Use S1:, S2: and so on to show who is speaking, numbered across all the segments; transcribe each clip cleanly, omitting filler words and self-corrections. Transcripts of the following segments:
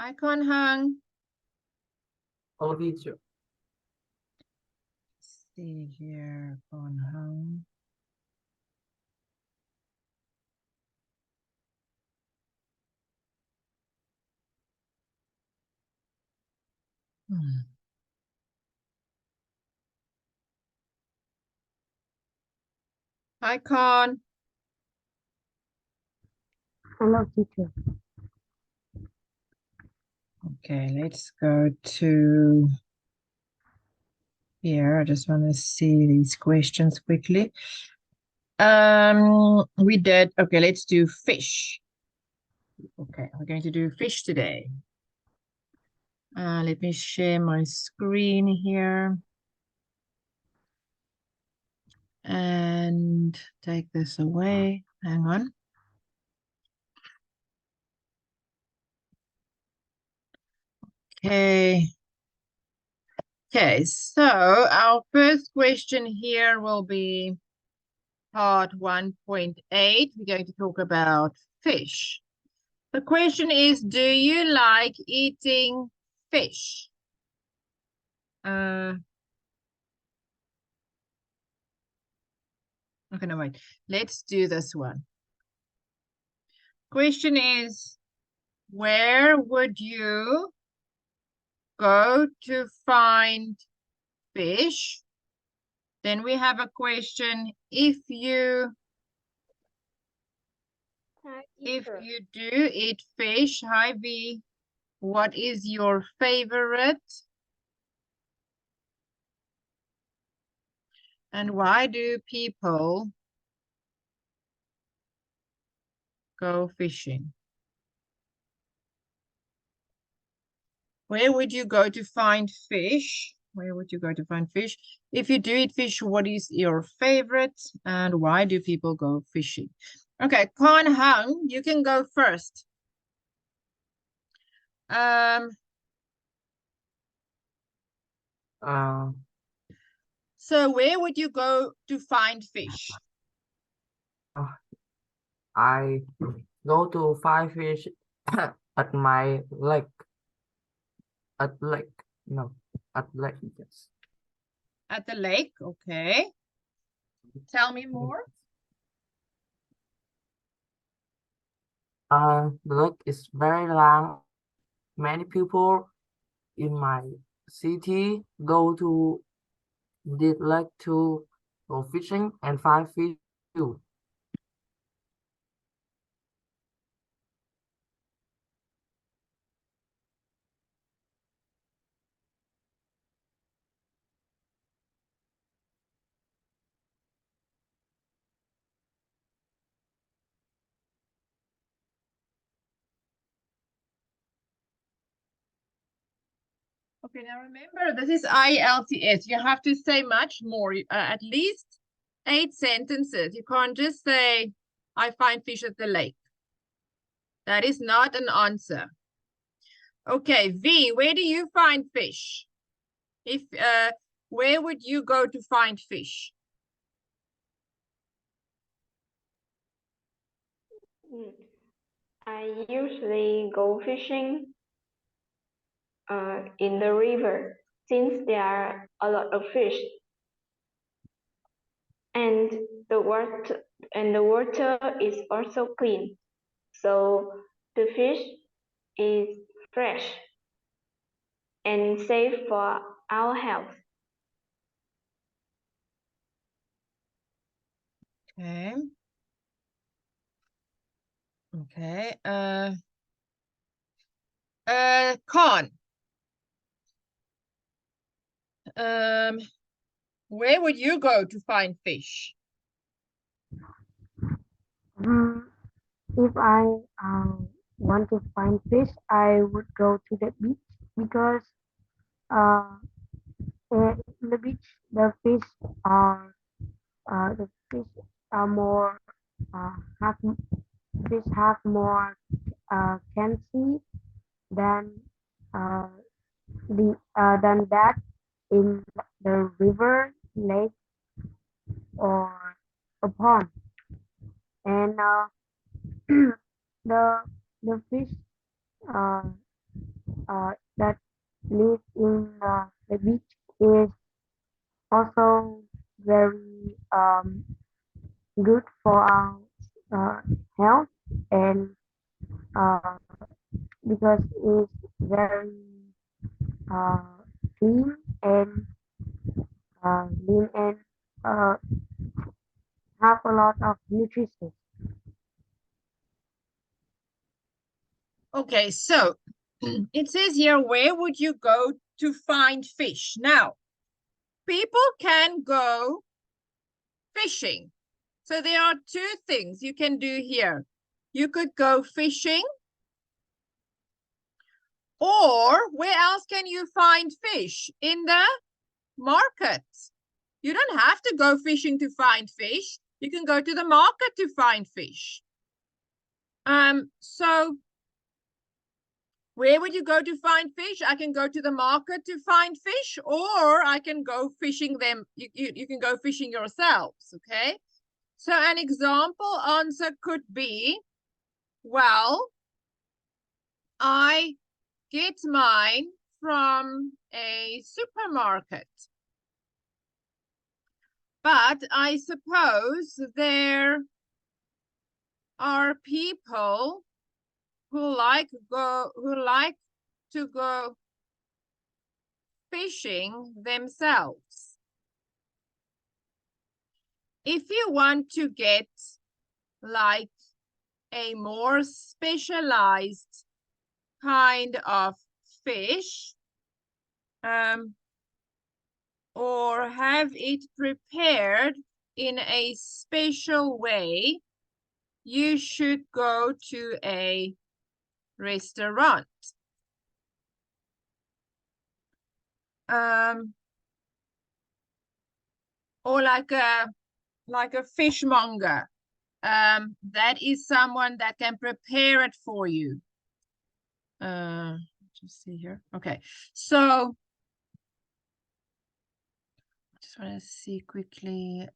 S1: Hi, Khanh.
S2: Hello, teacher.
S1: See here, Khanh. Hi, Khanh.
S3: Hello, teacher.
S1: Okay, let's go to here. I just want to see these questions quickly. We did, okay, let's do fish. Okay, we're going to do fish today. Let me share my screen here. And take this away. Hang on. Okay. Okay, so our first question here will be part 1.8. We're going to talk about fish. The question is, do you like eating fish? Okay, no, wait. Let's do this one. Question is, where would you go to find fish? Then we have a question, if you do eat fish, hi V, what is your favorite? And why do people go fishing? Where would you go to find fish? Where would you go to find fish? If you do eat fish, what is your favorite? And why do people go fishing? Okay, Khanh, you can go first. So where would you go to find fish?
S2: I go to find fish at my lake. At lake, no, at lake, yes.
S1: At the lake, okay. Tell me more.
S2: The lake is very long. Many people in my city go to the lake to go fishing and find fish too.
S1: Okay, now remember, this is IELTS. You have to say much more, at least 8 sentences. You can't just say, I find fish at the lake. That is not an answer. Okay, V, where do you find fish? If where would you go to find fish?
S3: I usually go fishing in the river since there are a lot of fish and the water is also clean, so the fish is fresh and safe for our health.
S1: Okay. Okay. Con. Where would you go to find fish?
S3: If I want to find fish, I would go to the beach because uh, in the beach the fish are the fish are more have fish have more calcium than uh, than that in the river, lake, or a pond. And the the fish uh,
S4: that live in the beach is also very good for our health and uh, because it's very uh, clean and lean and uh, have a lot of nutrition.
S1: Okay, so it says here, where would you go to find fish? Now, people can go fishing. So there are two things you can do here. You could go fishing, or where else can you find fish? In the market. You don't have to go fishing to find fish. You can go to the market to find fish. So where would you go to find fish? I can go to the market to find fish, or I can go fishing them. You can go fishing yourselves, okay? So an example answer could be, well, I get mine from a supermarket. But I suppose there are people who like to go fishing themselves. If you want to get like a more specialized kind of fish, or have it prepared in a special way, you should go to a restaurant. Or like a fishmonger. That is someone that can prepare it for you. Just see here. Okay, so just want to see quickly.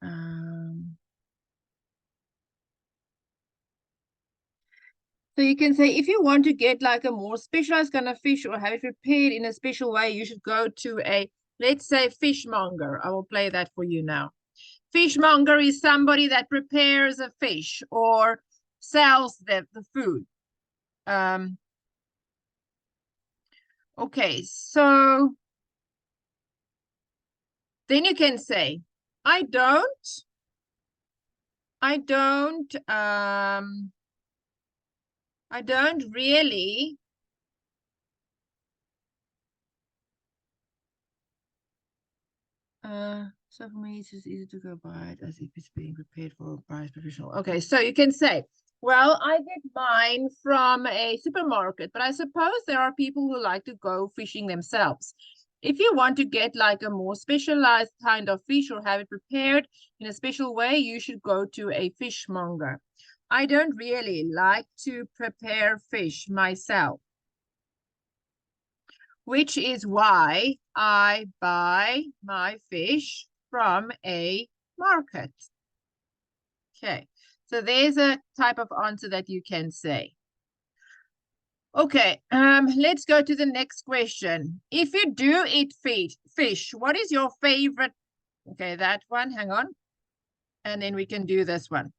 S1: So you can say, if you want to get like a more specialized kind of fish or have it prepared in a special way, you should go to a, let's say, fishmonger. I will play that for you now. Fishmonger is somebody that prepares a fish or sells the food. Okay, so then you can say, I don't really so for me it's just easy to go buy it as if it's being prepared for a price professional. Okay, so you can say, well, I get mine from a supermarket, but I suppose there are people who like to go fishing themselves. If you want to get like a more specialized kind of fish or have it prepared in a special way, you should go to a fishmonger. I don't really like to prepare fish myself, which is why I buy my fish from a market. Okay, so there's a type of answer that you can say. Okay, let's go to the next question. If you do eat fish, what is your favorite? Okay, that one, hang on. And then we can do this one.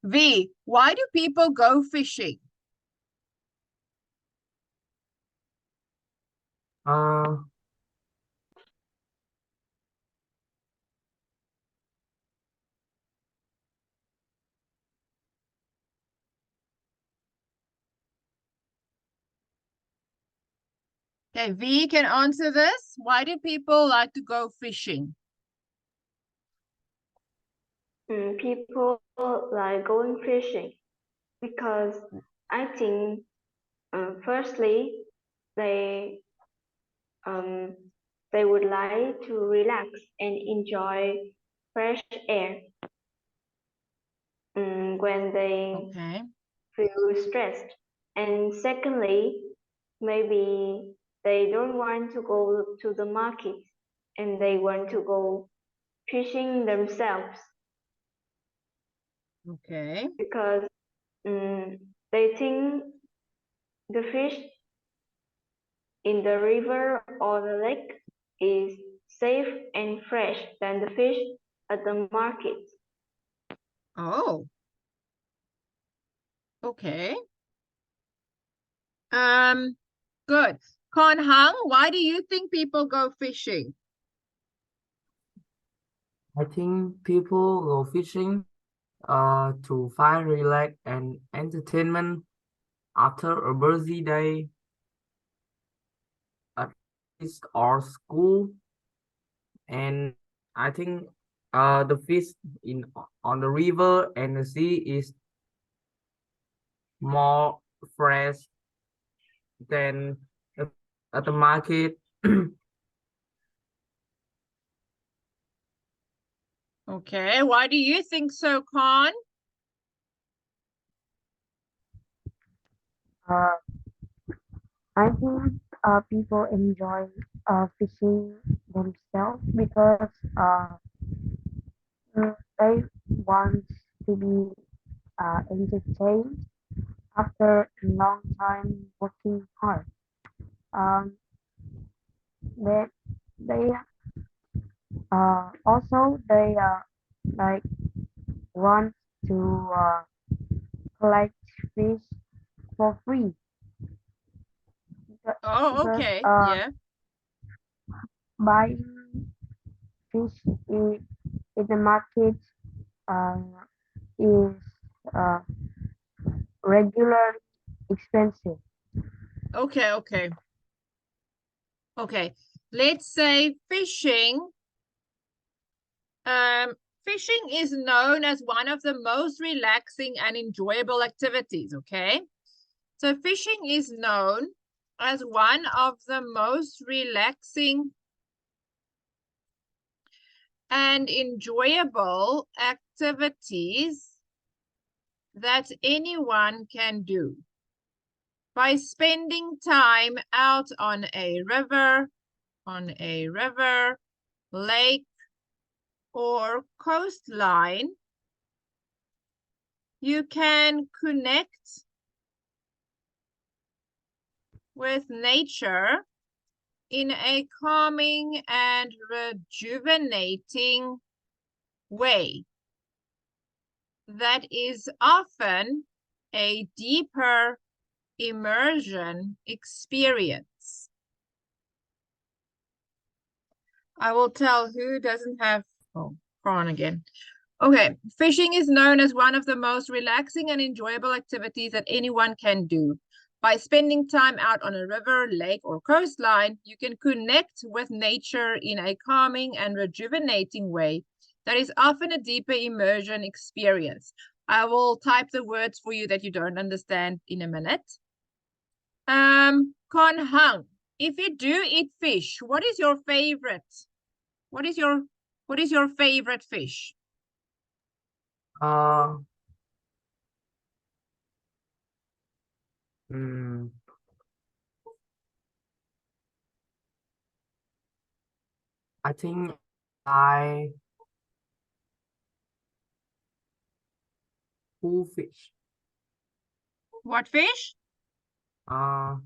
S1: V, why do people go fishing? Okay, V can answer this. Why do people like to go fishing?
S3: People like going fishing because I think, firstly, they would like to relax and enjoy fresh air when they feel stressed. And secondly, maybe they don't want to go to the market and they want to go fishing themselves.
S1: Okay.
S3: Because they think the fish in the river or the lake is safe and fresh than the fish at the market.
S1: Oh. Okay. Good. Con Hang, why do you think people go fishing?
S2: I think people go fishing to find relax and entertainment after a busy day at office or school. And I think the fish in on the river and the sea is more fresh than the- at the market.
S1: Okay, why do you think so, Con?
S4: Uh, I think people enjoy fishing themselves because they want to be entertained after a long time working hard. Um, they they also they like want to collect fish for free
S1: Oh,
S4: because
S1: okay. Yeah.
S4: buying fish in the market uh, is uh, regularly expensive.
S1: Okay, okay. Okay. Let's say fishing. Fishing is known as one of the most relaxing and enjoyable activities, okay? So fishing is known as one of the most relaxing and enjoyable activities that anyone can do. By spending time out on a river, lake, or coastline, you can connect with nature in a calming and rejuvenating way that is often a deeper immersion experience. I will tell who doesn't have, oh, prawn again. Okay, fishing is known as one of the most relaxing and enjoyable activities that anyone can do. By spending time out on a river, lake, or coastline, you can connect with nature in a calming and rejuvenating way that is often a deeper immersion experience. I will type the words for you that you don't understand in a minute. Con Hang, if you do eat fish, what is your favorite? What is your favorite fish?
S2: Uh, mm, I think I full fish.
S1: What fish?
S2: Uh,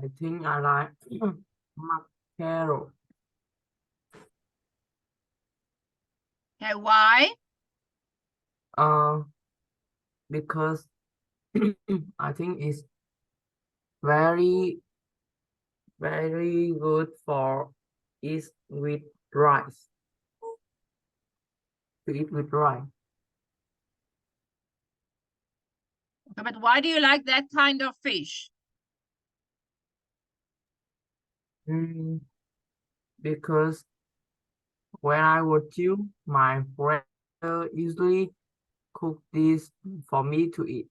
S2: I think I like mackerel.
S1: Okay, why?
S2: Uh, because I think it's very very good for eat with rice. To eat with rice.
S1: Okay, but why do you like that kind of fish?
S2: Because when I was you, my friend usually cook this for me to eat.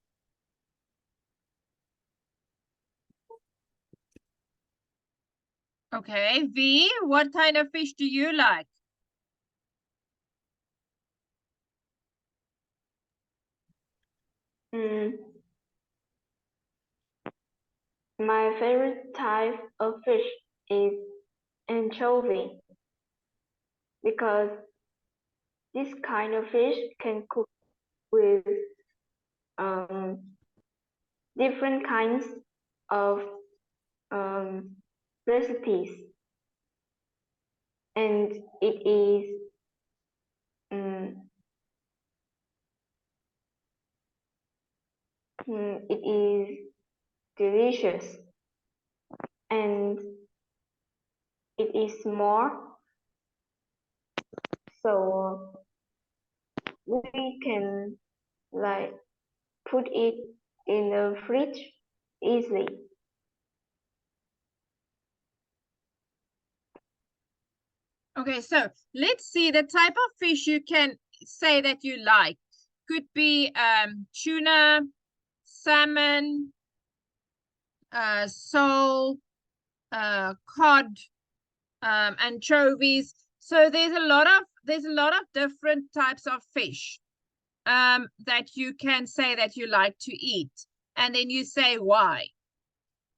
S1: Okay, V, what kind of fish do you like?
S3: My favorite type of fish is anchovy. because this kind of fish can cook with different kinds of recipes, and it is delicious, and it is small, so we can like put it in the fridge easily.
S1: Okay, so let's see the type of fish you can say that you like. Could be tuna, salmon, sole, cod, anchovies. So there's a lot of different types of fish that you can say that you like to eat, and then you say why.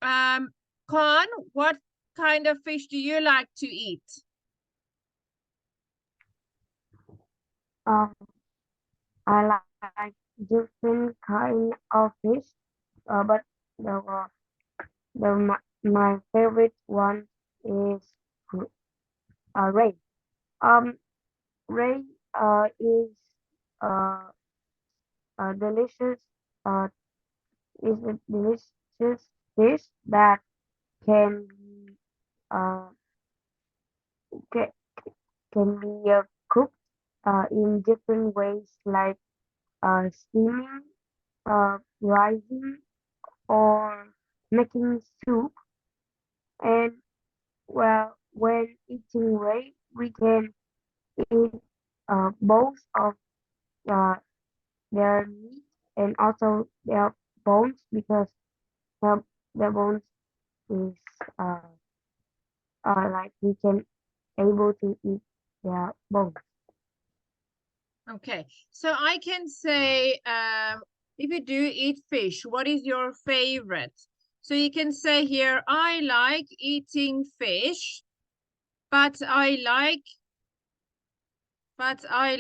S1: Khan, what kind of fish do you like to eat?
S4: I like different kind of fish, but my favorite one is ray. Ray is uh, delicious. Uh, is a delicious fish that can be uh, ca can be cooked in different ways, like steaming, rising, or making soup. And well, when eating ray, we can eat both of uh, their meat and also their bones, because the, the bones is like we can able to eat their bones.
S1: Okay, so I can say, if you do eat fish, what is your favorite? So you can say here, I like eating fish, but I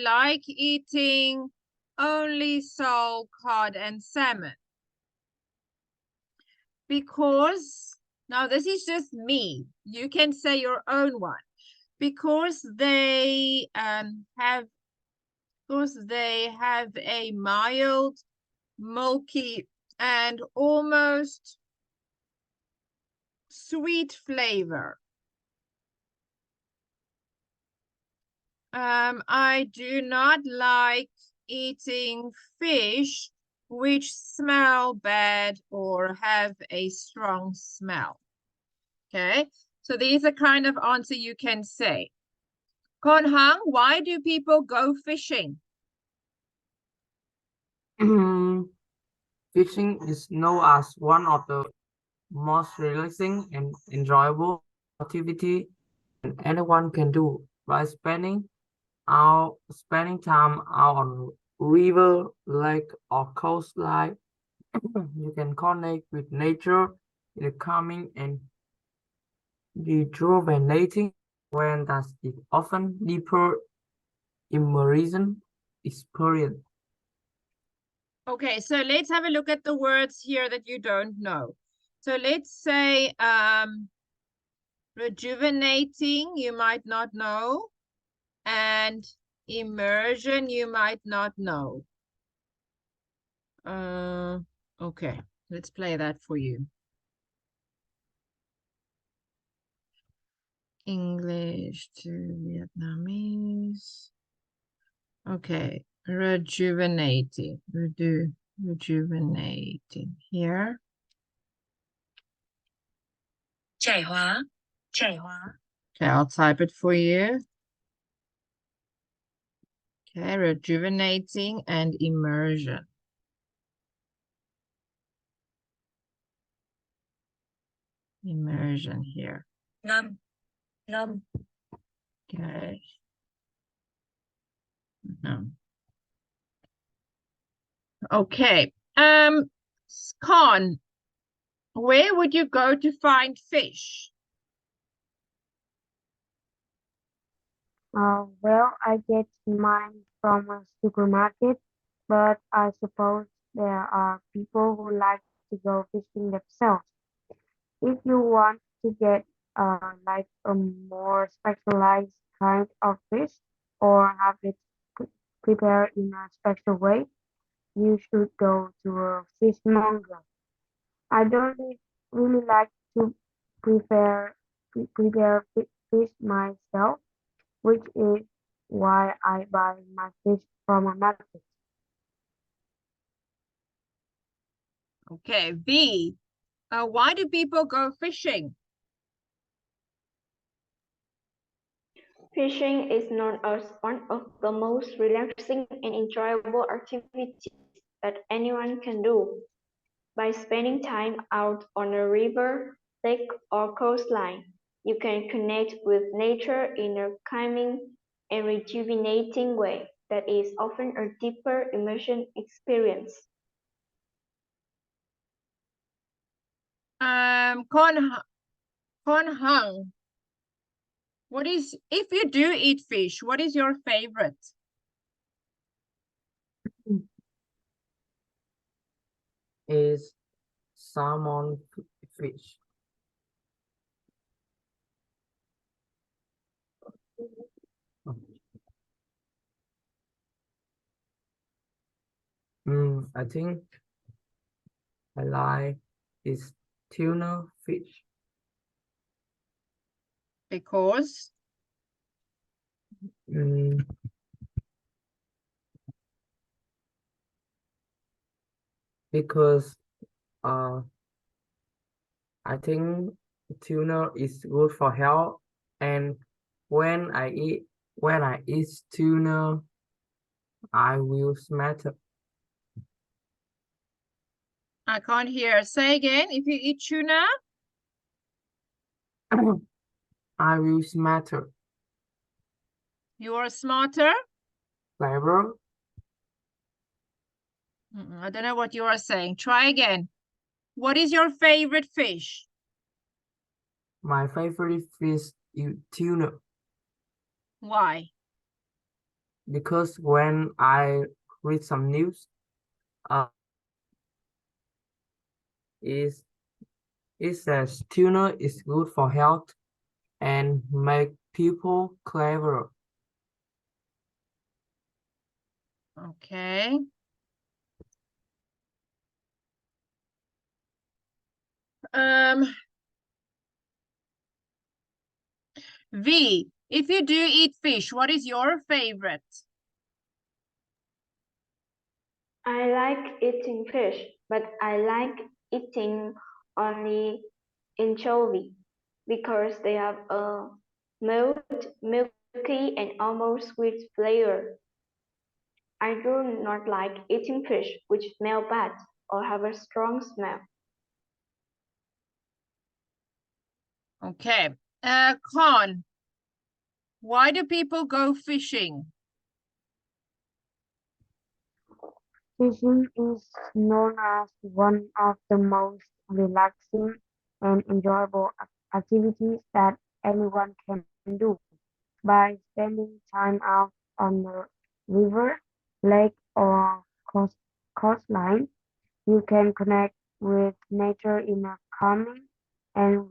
S1: like eating only sole, cod, and salmon. Because, now this is just me. You can say your own one. Because they have a mild, milky, and almost sweet flavor. I do not like eating fish which smell bad or have a strong smell. Okay, so these are kind of answer you can say. Kon Hang, why do people go fishing?
S2: Fishing is known as one of the most relaxing and enjoyable activity anyone can do by spending time out on river, lake, or coastline. You can connect with nature in a calming and rejuvenating way that is often deeper immersion experience.
S1: Okay, so let's have a look at the words here that you don't know. So let's say rejuvenating, you might not know, and immersion, you might not know. Okay, let's play that for you. English to Vietnamese. Okay, rejuvenating. Rejuvenating here. Okay, I'll type it for you. Okay, rejuvenating and immersion. Immersion here.
S5: Ngâm.
S1: Okay. No. Okay. Khan, where would you go to find fish?
S4: Well, I get mine from a supermarket, but I suppose there are people who like to go fishing themselves. If you want to get like a more specialized kind of fish or have it pre- prepared in a special way, you should go to a fishmonger. I don't really like to prepare fish myself, which is why I buy my fish from a market.
S1: Okay, V. Why do people go fishing?
S3: Fishing is known as one of the most relaxing and enjoyable activities that anyone can do. By spending time out on a river, lake, or coastline, you can connect with nature in a calming and rejuvenating way that is often a deeper immersion experience.
S1: Con Hung. What is, if you do eat fish, what is your favorite?
S2: Is salmon fish. I think I like is tuna fish.
S1: Because
S2: Mm, because I think tuna is good for health, and when I eat tuna, I will smatter.
S1: I can't hear. Say again. If you eat tuna,
S2: I will smatter.
S1: you are smarter.
S2: Flavor.
S1: I don't know what you are saying. Try again. What is your favorite fish?
S2: My favorite fish is tuna
S1: Why?
S2: because when I read some news, uh, is it says tuna is good for health and make people clever.
S1: Okay. V, if you do eat fish, what is your favorite?
S3: I like eating fish, but I like eating only anchovy because they have a mild, milky, and almost sweet flavor. I do not like eating fish which smell bad or have a strong smell.
S1: Okay. Con, why do people go fishing?
S4: Fishing is known as one of the most relaxing and enjoyable activities that anyone can do. By spending time out on the river, lake, or coastline, you can connect with nature in a calming and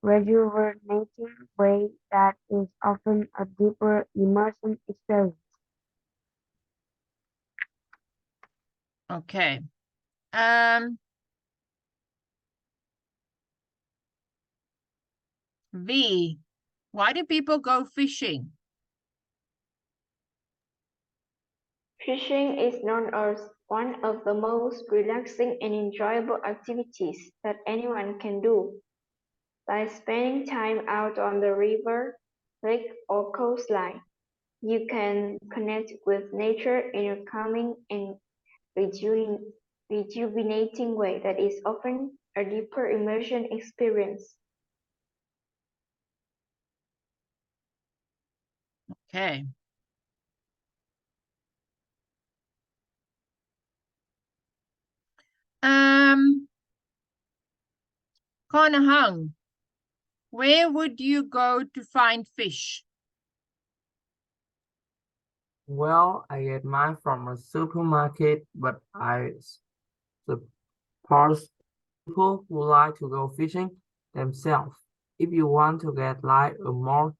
S4: rejuvenating way that is often a deeper immersion experience.
S1: Okay. V, why do people go fishing?
S3: Fishing is known as one of the most relaxing and enjoyable activities that anyone can do. By spending time out on the river, lake, or coastline, you can connect with nature in a calming and rejuvenating way that is often a deeper immersion experience.
S1: Okay. Con Hung, where would you go to find fish?
S2: Well, I get mine from a supermarket, but I support people who like to go fishing themselves. If you want to get like a more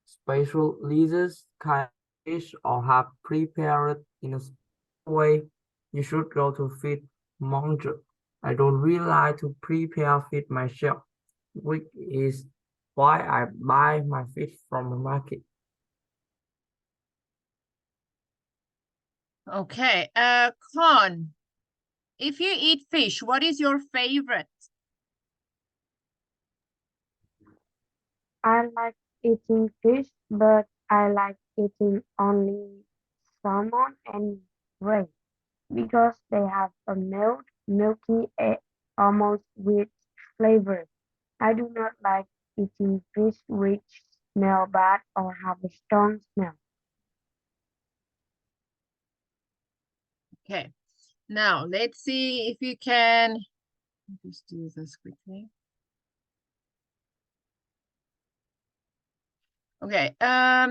S2: special leases, kind of fish or have prepared in a special way, you should go to feed monger. I don't really like to prepare feed myself, which is why I buy my fish from the market.
S1: Okay, Khan, if you eat fish, what is your favorite?
S4: I like eating fish, but I like eating only salmon and ray because they have a milky, almost rich flavor. I do not like eating fish which smell bad or have a strong smell.
S1: Okay, now let's see if you can just do this quickly. Okay, let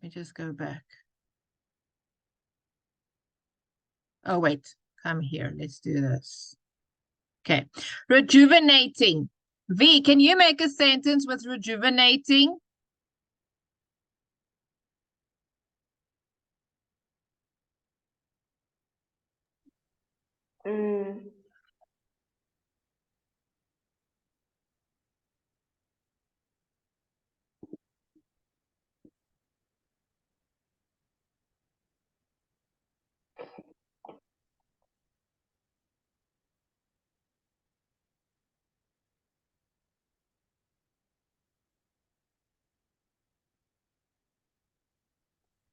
S1: me just go back. Oh, wait, come here. Let's do this. Okay, rejuvenating. V, can you make a sentence with rejuvenating?
S3: Mm,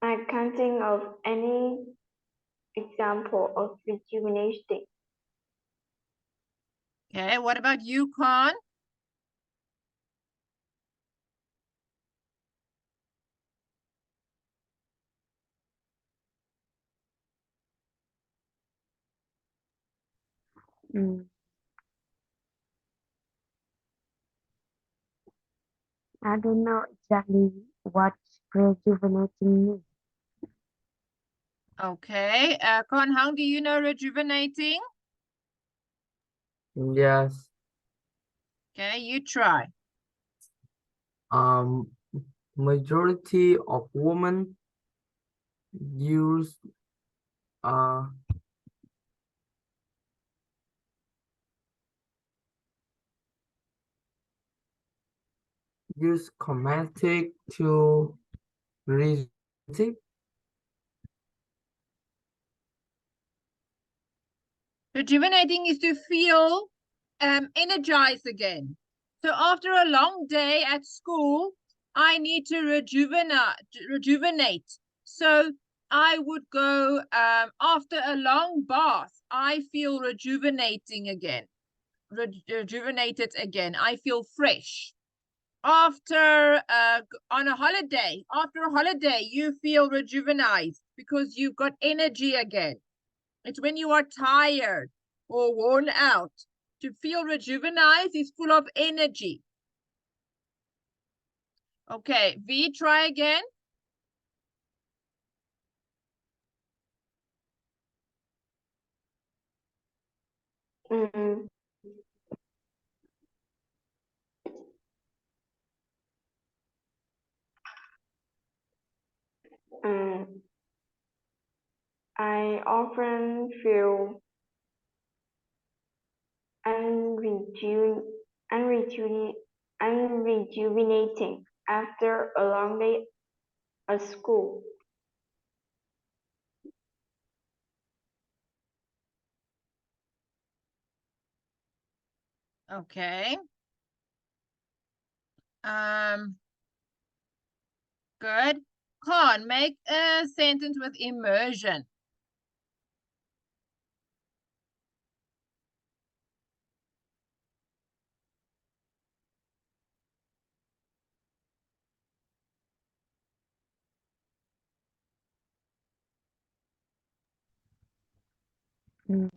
S3: I can't think of any example of rejuvenating.
S1: Okay, what about you, Khan?
S4: Mm, I don't know exactly what rejuvenating means.
S1: Okay, Khan, how do you know rejuvenating?
S2: Yes.
S1: Okay, you try.
S2: Um, Majority of women use uh use cosmetic to rejuvenate.
S1: Rejuvenating is to feel energized again. So after a long day at school, I need to rejuvenate. So I would go after a long bath. I feel rejuvenating again, rejuvenated again. I feel fresh. After on a holiday, after a holiday, you feel rejuvenated because you've got energy again. It's when you are tired or worn out. To feel rejuvenated is full of energy. Okay, V, try again.
S3: Mm, mm, I often feel unreju unreju unrejuvenating after a long day at school.
S1: Okay. Um, good. Khan, make a sentence with immersion.
S4: Mm,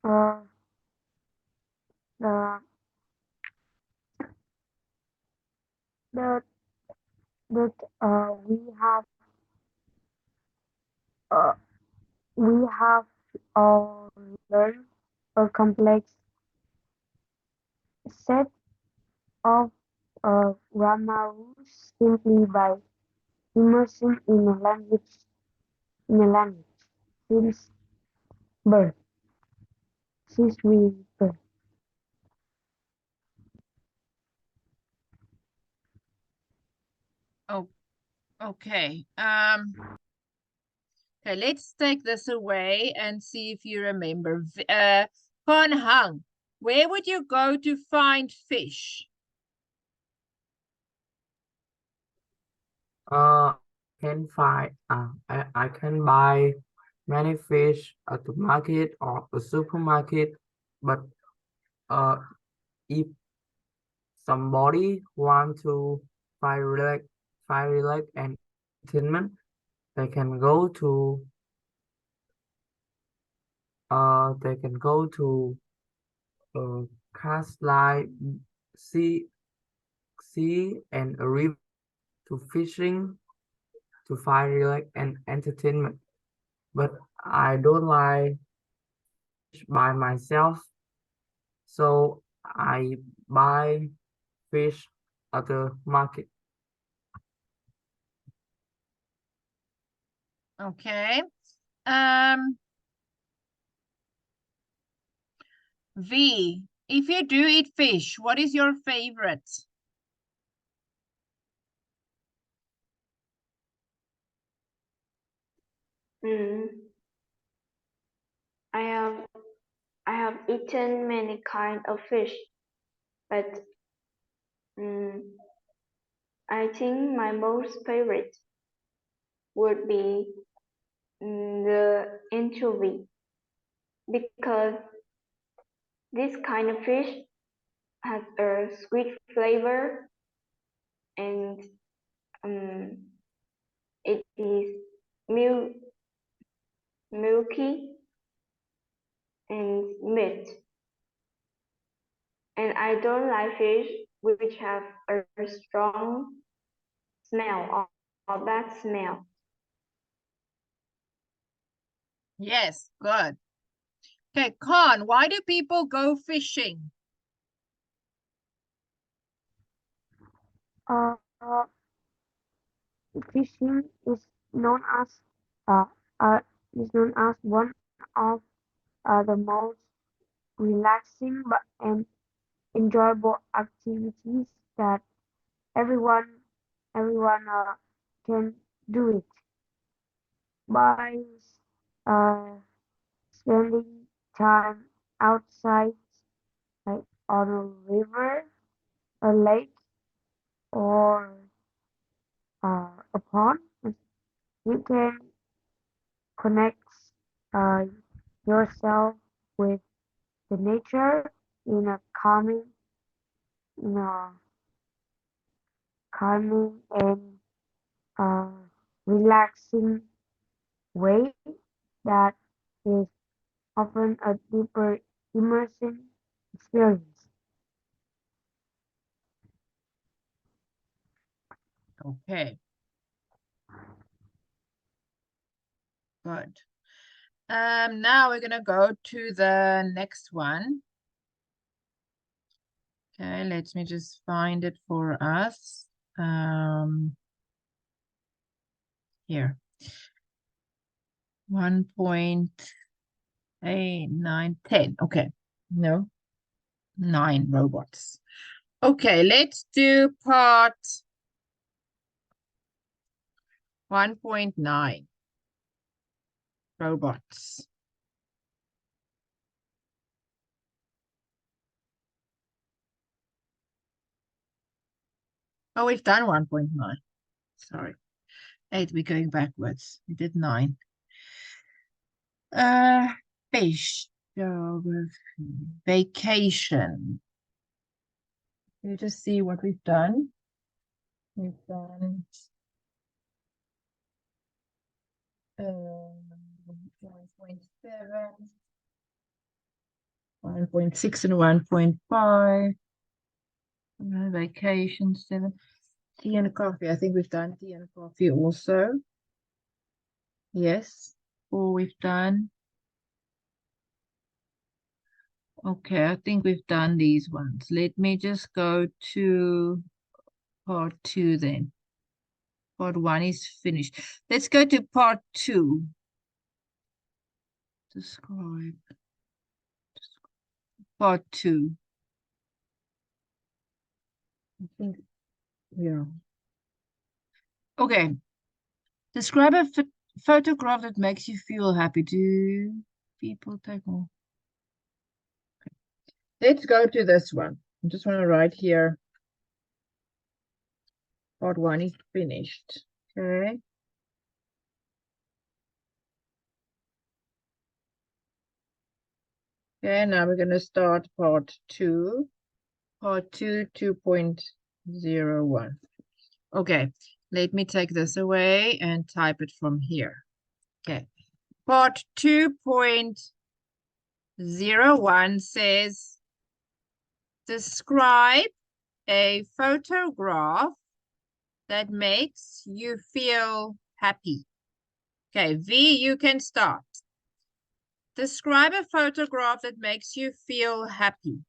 S4: Uh, the the that uh, we have all learned a complex set of grammar rules simply by immersing in a language since birth since we birth.
S1: Oh, okay. Okay, let's take this away and see if you remember. Khanh, where would you go to find fish?
S2: Can find I can buy many fish at the market or the supermarket, but if somebody want to find relax and entertainment, they can go to cast like sea sea and a river to fishing to find relax and entertainment. But I don't like fish by myself, so I buy fish at the market.
S1: Okay. V, if you do eat fish, what is your favorite?
S3: Mm, I have I have eaten many kind of fish, but I think my most favorite would be the anchovy because this kind of fish has a sweet flavor and it is milky and meat. And I don't like fish which have a strong smell or bad smell.
S1: Yes, good. Okay, Khanh, why do people go fishing?
S4: Uh, uh, Fishing known as uh, uh, is known as one of the most relaxing and enjoyable activities that everyone everyone can do it by uh, spending time outside, like on a river, a lake, or a pond. You can connect uh, yourself with the nature in a calming and uh, relaxing way that is often a deeper immersive experience.
S1: Okay, good. Now we're gonna go to the next one. Okay, let me just find it for us. Here. 1.8, 9, 10. Okay, no, 9 robots. Okay, let's do part 1.9 robots. Oh, we've done 1.9. Sorry. 8, we're going backwards. We did 9. Fish, geography, vacation. You just see what we've done. We've done 1.7. 1.6 and 1.5. Vacation 7. Tea and coffee. I think we've done tea and coffee also. Yes. 4 we've done. Okay, I think we've done these ones. Let me just go to part 2 then. Part 1 is finished. Let's go to part 2. Describe. Part 2. I think, yeah. Okay. Describe a photograph that makes you feel happy. Do people take more? Okay. Let's go to this one. I just want to write here. Part 1 is finished. Okay. Okay, now we're going to start part 2. Part 2, 2.01. Okay, let me take this away and type it from here. Okay, part 2.01 says, describe a photograph that makes you feel happy. Okay, V, you can start. Describe a photograph that makes you feel happy.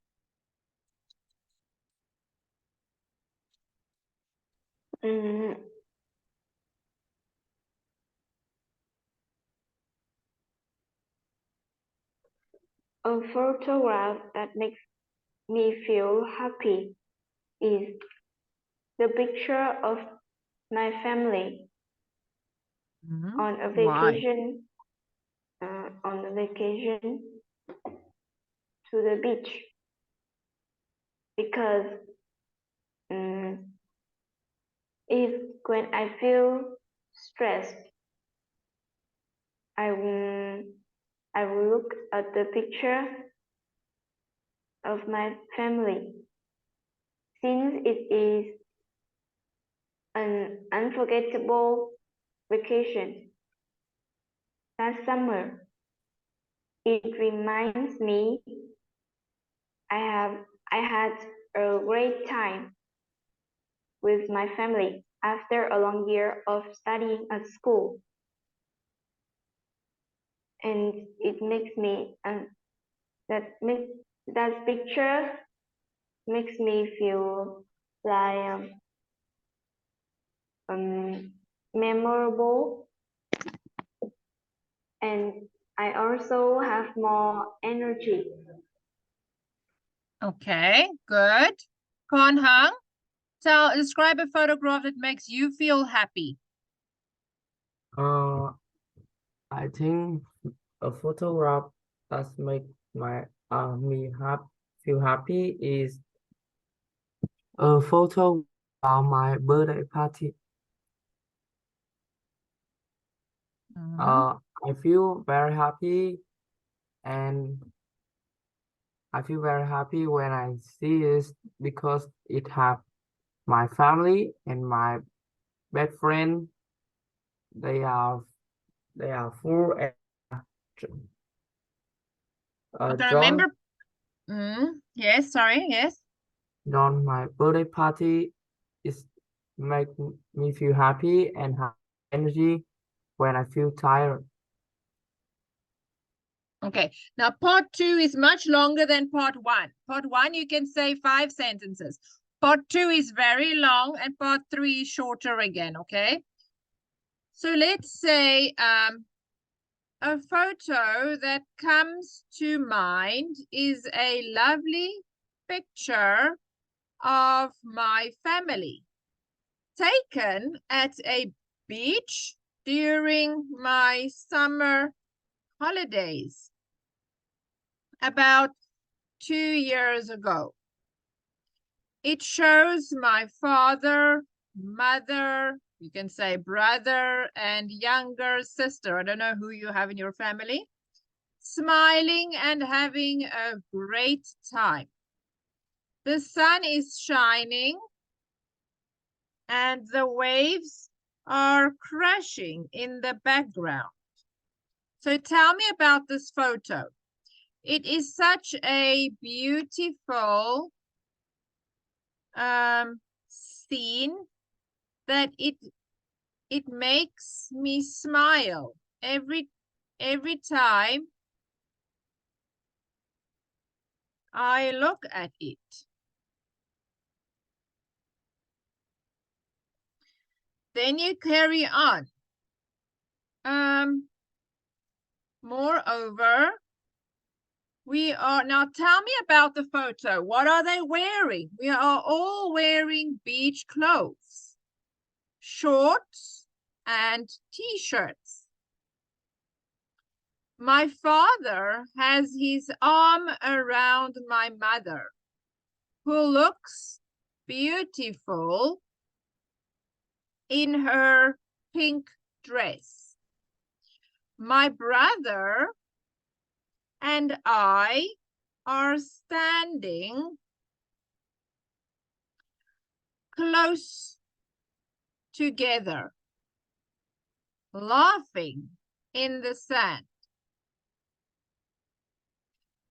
S3: A photograph that makes me feel happy is the picture of my family on a
S1: Why?
S3: vacation, to the beach, because if when I feel stressed, I will look at the picture of my family, since it is an unforgettable vacation last summer. It reminds me I had a great time with my family after a long year of studying at school. And it makes me, that picture makes me feel like memorable, and I also have more energy.
S1: Okay, good. Khanh, describe a photograph that makes you feel happy.
S2: I think a photograph that make me feel happy is a photo of my birthday party. I feel very happy, and I feel very happy when I see it because it have my family and my best friend. They are full and
S1: Okay,
S2: drunk
S1: remember, yes, sorry, yes.
S2: on my birthday party. Is make me feel happy and have energy when I feel tired.
S1: Okay, now part 2 is much longer than part 1. Part 1, you can say 5 sentences. Part 2 is very long and part 3 is shorter again, okay? So let's say a photo that comes to mind is a lovely picture of my family taken at a beach during my summer holidays about 2 years ago. It shows my father, mother, you can say brother, and younger sister. I don't know who you have in your family, smiling and having a great time. The sun is shining and the waves are crashing in the background. So tell me about this photo. It is such a beautiful scene that it makes me smile every time I look at it. Then you carry on. Moreover, now tell me about the photo. What are they wearing? We are all wearing beach clothes, shorts and t-shirts. My father has his arm around my mother, who looks beautiful in her pink dress. My brother and I are standing close together, laughing in the sand.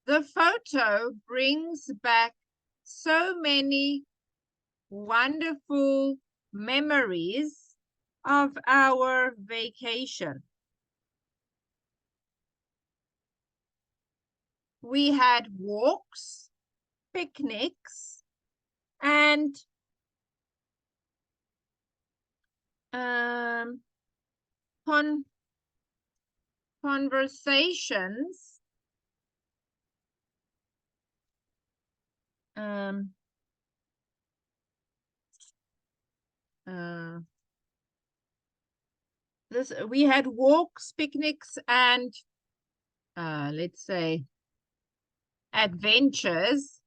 S1: The photo brings back so many wonderful memories of our vacation. We had walks, picnics, and conversations we had walks, picnics, and let's say adventures.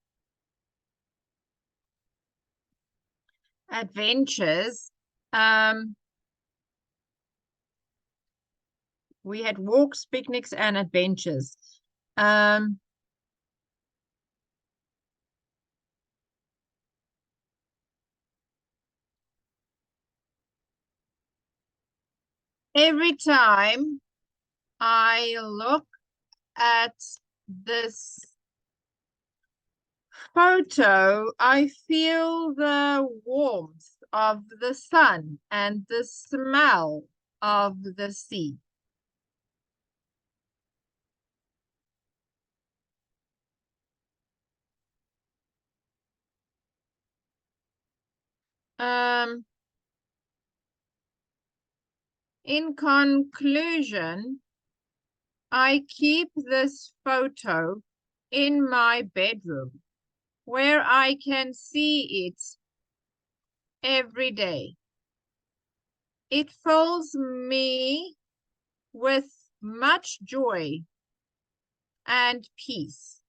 S1: We had walks, picnics, and adventures. Every time I look at this photo, I feel the warmth of the sun and the smell of the sea. In conclusion, I keep this photo in my bedroom where I can see it every day. It fills me with much joy and peace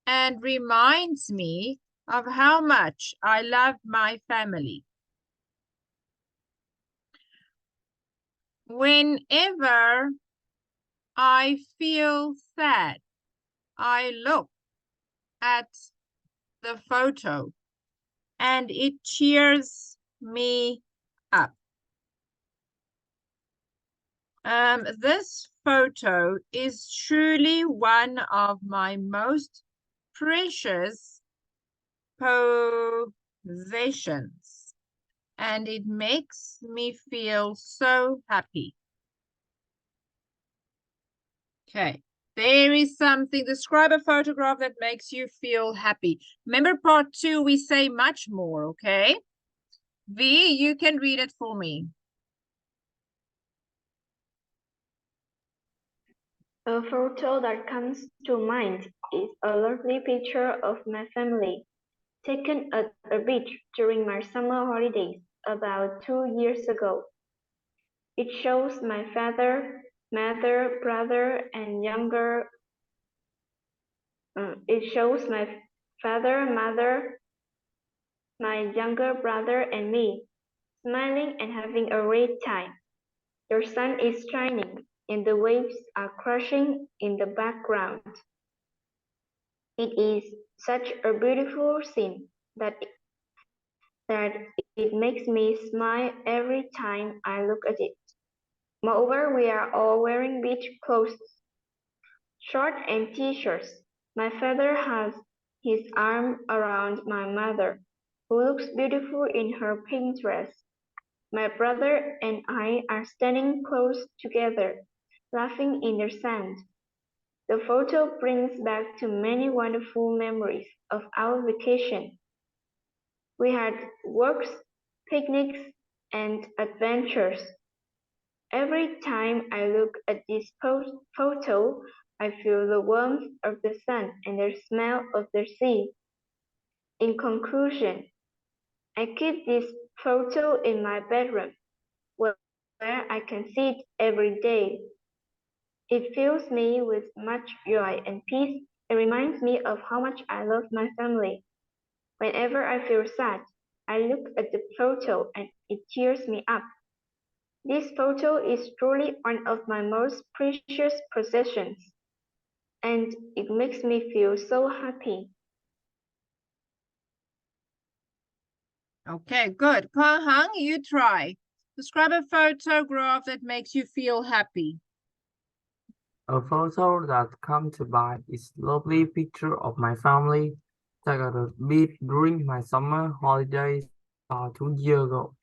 S1: and reminds me of how much I love my family. Whenever I feel sad, I look at the photo and it cheers me up. This photo is truly one of my most precious possessions, and it makes me feel so happy. Okay, there is something. Describe a photograph that makes you feel happy. Remember part 2, we say much more, okay? V, you can read it for me.
S3: A photo that comes to mind is a lovely picture of my family, taken at a beach during my summer holidays about 2 years ago. It shows my father, mother, brother, and younger. It shows my father, mother, my younger brother, and me, smiling and having a great time. The sun is shining, and the waves are crashing in the background. It is such a beautiful scene that it makes me smile every time I look at it. Moreover, we are all wearing beach clothes, short and t-shirts. My father has his arm around my mother, who looks beautiful in her pink dress. My brother and I are standing close together, laughing in the sand. The photo brings back to many wonderful memories of our vacation. We had walks, picnics, and adventures. Every time I look at this photo, I feel the warmth of the sun and the smell of the sea. In conclusion, I keep this photo in my bedroom, where I can see it every day. It fills me with much joy and peace. It reminds me of how much I love my family. Whenever I feel sad, I look at the photo and it cheers me up. This photo is truly one of my most precious possessions, and it makes me feel so happy.
S1: Okay, good. Khanh, you try. Describe a photograph that makes you feel happy.
S2: A photo that comes to mind is lovely picture of my family taken at the beach during my summer holidays 2 years ago.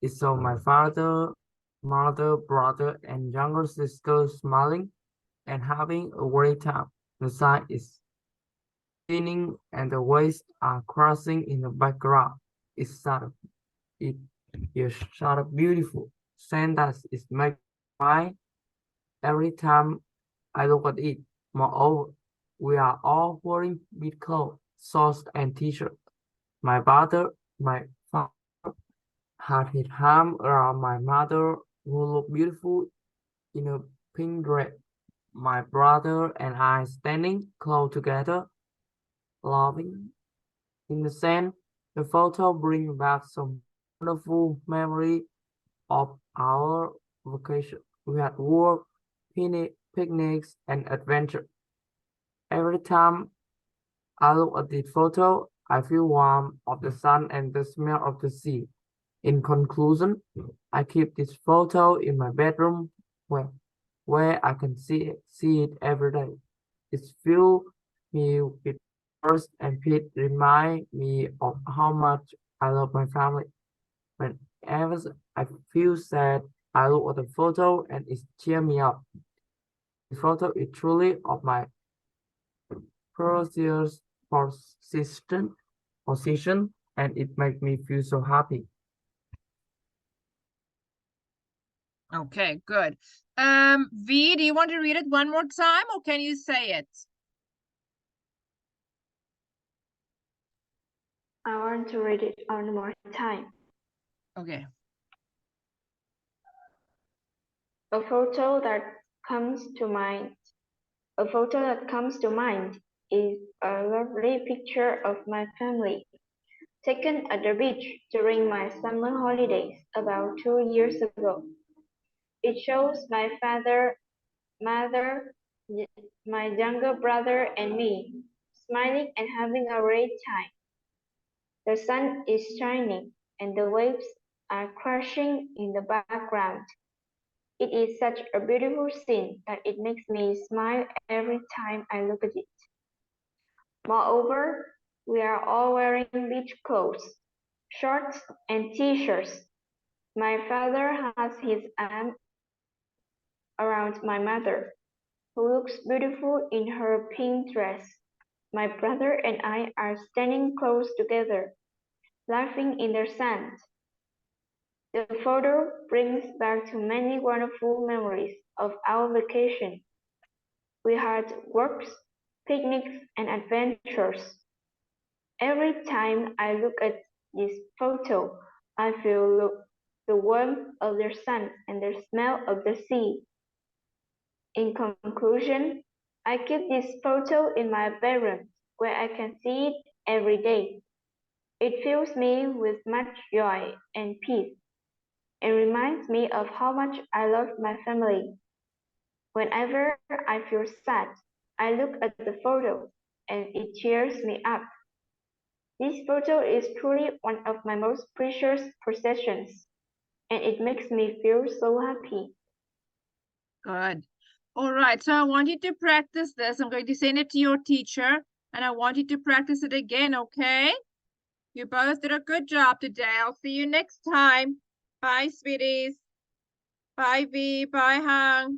S2: It saw my father, mother, brother, and younger sister smiling and having a great time. The sun is shining and the waves are crashing in the background. It's such a, it is such a beautiful scene that it makes me smile every time I look at it. Moreover, we are all wearing big clothes, shorts and t-shirts. My father had his arm around my mother, who looked beautiful in a pink dress. My brother and I standing close together, laughing in the sand. The photo brings back some wonderful memory of our vacation. We had work, picnics, and adventure. Every time I look at this photo, I feel warm of the sun and the smell of the sea. In conclusion, I keep this photo in my bedroom where I can see it every day. It fills me with joy and it reminds me of how much I love my family. Whenever I feel sad, I look at the photo and it cheers me up. The photo is truly of my precious position and it makes me feel so happy.
S1: Okay, good. V, do you want to read it one more time or can you say it?
S3: I want to read it one more time.
S1: Okay.
S3: A photo that comes to mind. A photo that comes to mind is a lovely picture of my family, taken at the beach during my summer holidays about 2 years ago. It shows my father, mother, my younger brother, and me, smiling and having a great time. The sun is shining, and the waves are crashing in the background. It is such a beautiful scene that it makes me smile every time I look at it. Moreover, we are all wearing beach clothes, shorts and t-shirts. My father has his arm around my mother, who looks beautiful in her pink dress. My brother and I are standing close together, laughing in the sand. The photo brings back to many wonderful memories of our vacation. We had walks, picnics, and adventures. Every time I look at this photo, I feel the warmth of the sun and the smell of the sea. In conclusion, I keep this photo in my bedroom where I can see it every day. It fills me with much joy and peace and reminds me of how much I love my family. Whenever I feel sad, I look at the photo and it cheers me up. This photo is truly one of my most precious possessions, and it makes me feel so happy.
S1: Good. All right, so I want you to practice this. I'm going to send it to your teacher, and I want you to practice it again, okay? You both did a good job today. I'll see you next time. Bye, sweeties. Bye, V. Bye, Hang.